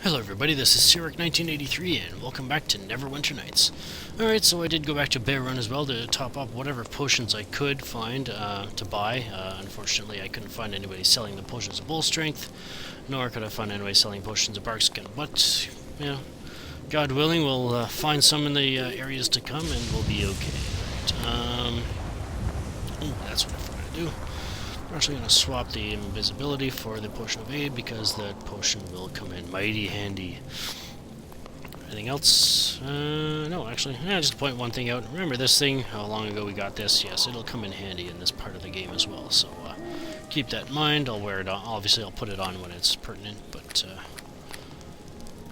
Hello everybody, this is Ch.3 and welcome back to Neverwinter Nights. Alright, so I did go back to Bear Run as well to top up whatever potions I could find to buy. Unfortunately, I couldn't find anybody selling the potions of Bull Strength, nor could I find anybody selling potions of Bark Skin. But, you know, God willing, we'll find some in the areas to come and we'll be okay. Alright, that's what I forgot to do. I'm actually going to swap the invisibility for the potion of aid because that potion will come in mighty handy. Anything else? No, actually, just point one thing out. Remember this thing? How long ago we got this? Yes, it'll come in handy in this part of the game as well. So keep that in mind. I'll wear it on. Obviously, I'll put it on when it's pertinent. But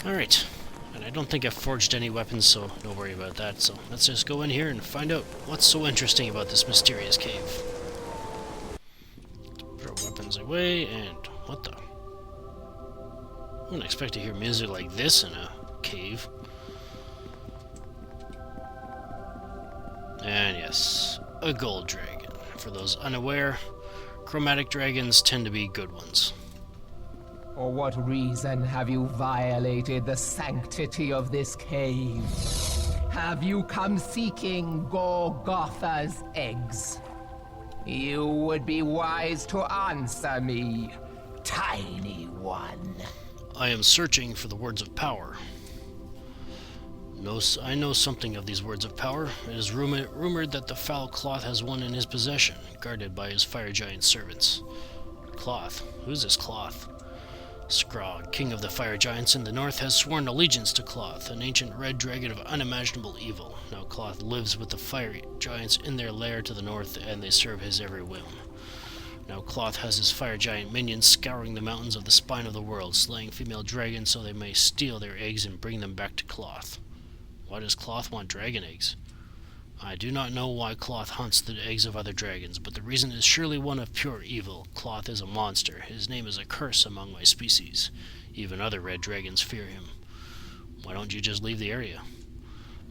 all right. And I don't think I've forged any weapons, so don't worry about that. So let's just go in here and find out what's so interesting about this mysterious cave. Weapons away, and what the? I wouldn't expect to hear music like this in a cave. And yes, a gold dragon. For those unaware, chromatic dragons tend to be good ones. For what reason have you violated the sanctity of this cave? Have you come seeking Gorgotha's eggs? You would be wise to answer me, tiny one. I am searching for the words of power. I know something of these words of power. It is rumored that the foul Cloth has one in his possession, guarded by his fire giant servants. Cloth? Who's this Cloth? Scrog, king of the fire giants in the north, has sworn allegiance to Cloth, an ancient red dragon of unimaginable evil. Now Cloth lives with the fire giants in their lair to the north, and they serve his every whim. Now Cloth has his fire giant minions scouring the mountains of the spine of the world, slaying female dragons so they may steal their eggs and bring them back to Cloth. Why does Cloth want dragon eggs? I do not know why Cloth hunts the eggs of other dragons, but the reason is surely one of pure evil. Cloth is a monster. His name is a curse among my species. Even other red dragons fear him. Why don't you just leave the area?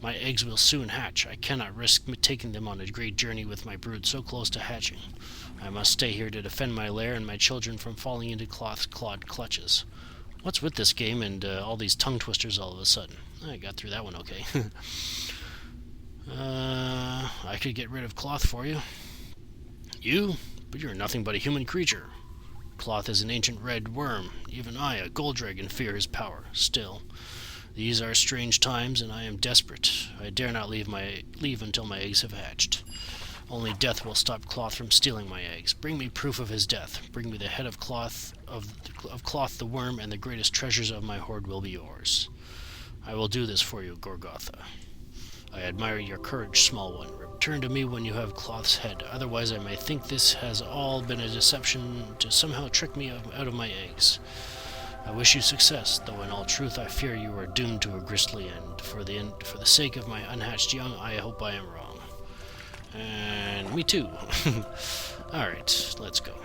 My eggs will soon hatch. I cannot risk taking them on a great journey with my brood so close to hatching. I must stay here to defend my lair and my children from falling into Cloth's clawed clutches. What's with this game and all these tongue twisters all of a sudden? I got through that one okay. I could get rid of Cloth for you. You? But you're nothing but a human creature. Cloth is an ancient red worm. Even I, a gold dragon, fear his power. Still, these are strange times, and I am desperate. I dare not leave until my eggs have hatched. Only death will stop Cloth from stealing my eggs. Bring me proof of his death. Bring me the head of Cloth the worm, and the greatest treasures of my hoard will be yours. I will do this for you, Gorgotha. I admire your courage, small one. Return to me when you have Cloth's head. Otherwise I may think this has all been a deception to somehow trick me out of my eggs. I wish you success, though in all truth I fear you are doomed to a grisly end. For the sake of my unhatched young, I hope I am wrong. And me too. Alright, let's go.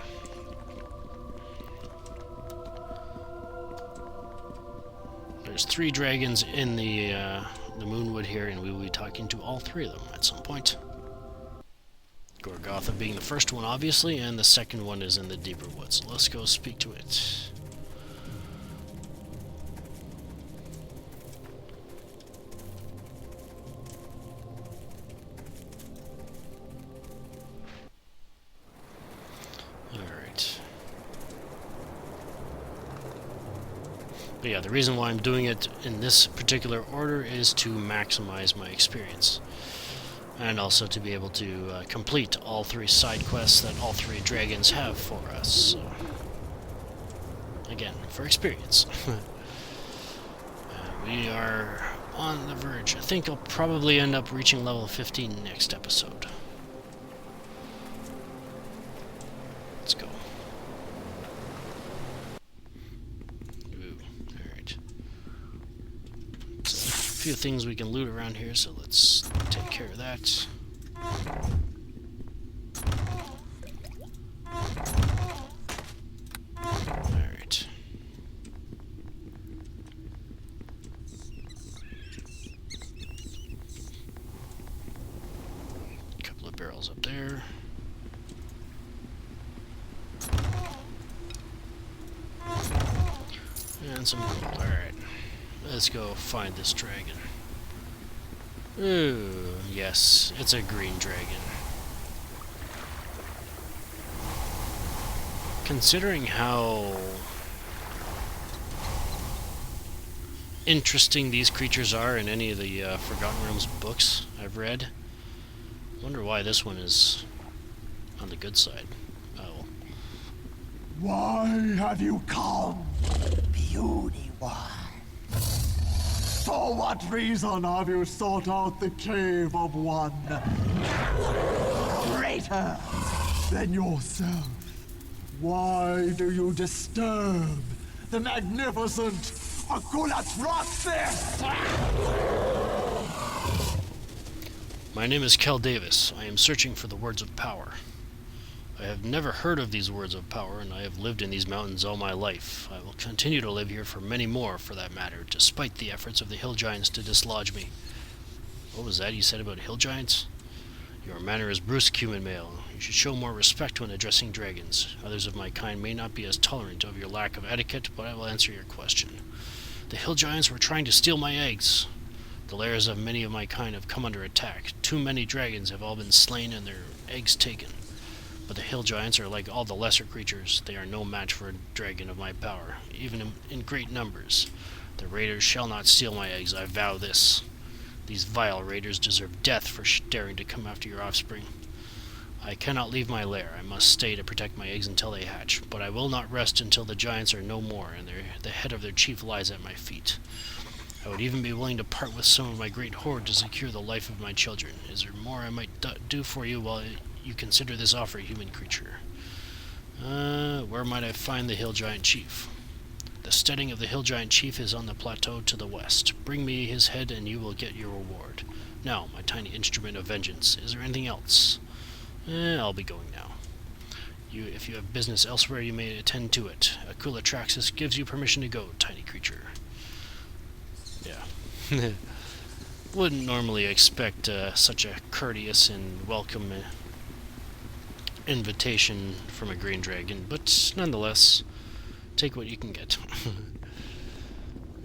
There's 3 dragons in the Moonwood here, and we will be talking to all 3 of them at some point. Gorgotha being the first one, obviously, and the second one is in the deeper woods. Let's go speak to it. Alright. But yeah, the reason why I'm doing it in this particular order is to maximize my experience. And also to be able to complete all 3 side quests that all 3 dragons have for us. So, again, for experience. We are on the verge. I think I'll probably end up reaching level 15 next episode. Let's go. Few things we can loot around here, so let's take care of that. Alright. Couple of barrels up there. And some... Alright. Let's go find this dragon. Ooh, yes, it's a green dragon. Considering how interesting these creatures are in any of the Forgotten Realms books I've read, I wonder why this one is on the good side. Oh. Why have you come, puny one? For what reason have you sought out the cave of one greater than yourself? Why do you disturb the magnificent Akulatraxas? My name is Kell Davis. I am searching for the words of power. I have never heard of these words of power, and I have lived in these mountains all my life. I will continue to live here for many more, for that matter, despite the efforts of the hill giants to dislodge me. What was that you said about hill giants? Your manner is brusque, human male. You should show more respect when addressing dragons. Others of my kind may not be as tolerant of your lack of etiquette, but I will answer your question. The hill giants were trying to steal my eggs. The lairs of many of my kind have come under attack. Too many dragons have all been slain and their eggs taken. But the hill giants are like all the lesser creatures. They are no match for a dragon of my power, even in great numbers. The raiders shall not steal my eggs, I vow this. These vile raiders deserve death for daring to come after your offspring. I cannot leave my lair. I must stay to protect my eggs until they hatch, but I will not rest until the giants are no more, and the head of their chief lies at my feet. I would even be willing to part with some of my great hoard to secure the life of my children. Is there more I might do for you while you consider this offer, human creature? Where might I find the hill giant chief? The steading of the hill giant chief is on the plateau to the west. Bring me his head and you will get your reward. Now, my tiny instrument of vengeance. Is there anything else? I'll be going now. If you have business elsewhere, you may attend to it. Akulatraxas gives you permission to go, tiny creature. Yeah. Wouldn't normally expect such a courteous and welcome invitation from a green dragon, but nonetheless, take what you can get.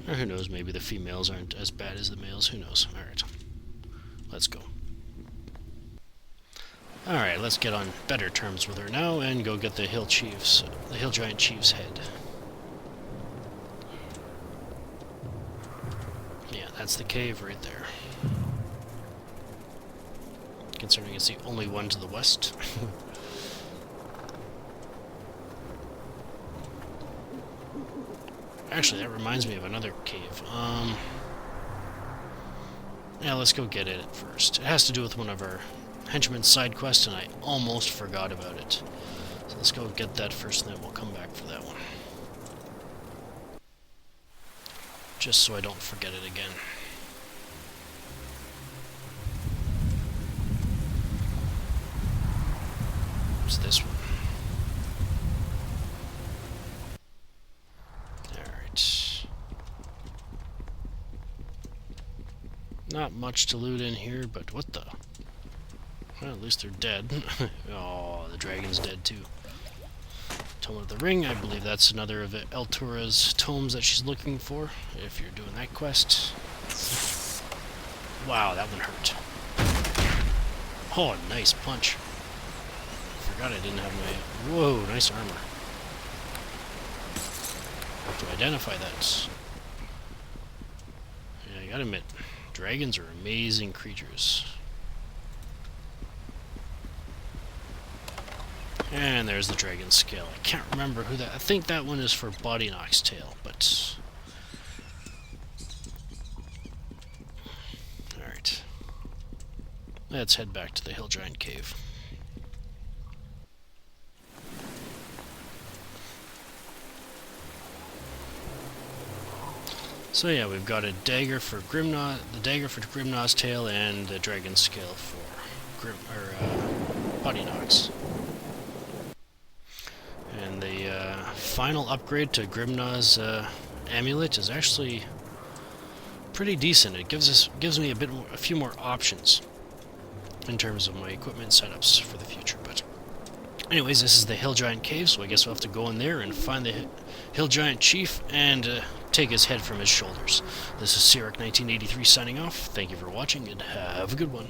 Or who knows, maybe the females aren't as bad as the males, who knows. Alright, let's go. Alright, let's get on better terms with her now and go get the hill giant chief's head. Yeah, that's the cave right there. Considering it's the only one to the west. Actually, that reminds me of another cave. Yeah, let's go get it first. It has to do with one of our henchman's side quests, and I almost forgot about it. So let's go get that first, and then we'll come back for that one. Just so I don't forget it again. It's this one. Alright. Not much to loot in here, but what the... Well, at least they're dead. Oh, the dragon's dead too. Tome of the Ring, I believe that's another of Eltura's tomes that she's looking for, if you're doing that quest. Wow, that one hurt. Oh, nice punch. Forgot I didn't have my... Whoa, nice armor. I have to identify that. Yeah, I gotta admit, dragons are amazing creatures. And there's the dragon scale. I can't remember who that... I think that one is for Boddyknock's tail, but... Alright. Let's head back to the hill giant cave. So yeah, we've got a dagger for Grimgnaw, the dagger for Grimgnaw's tail, and the dragon scale for Boddyknock's. And the final upgrade to Grimgnaw's amulet is actually pretty decent. It gives me a few more options in terms of my equipment setups for the future. But anyways, this is the hill giant cave, so I guess we'll have to go in there and find the hill giant chief and take his head from his shoulders. This is Sirak 1983 signing off. Thank you for watching, and have a good one.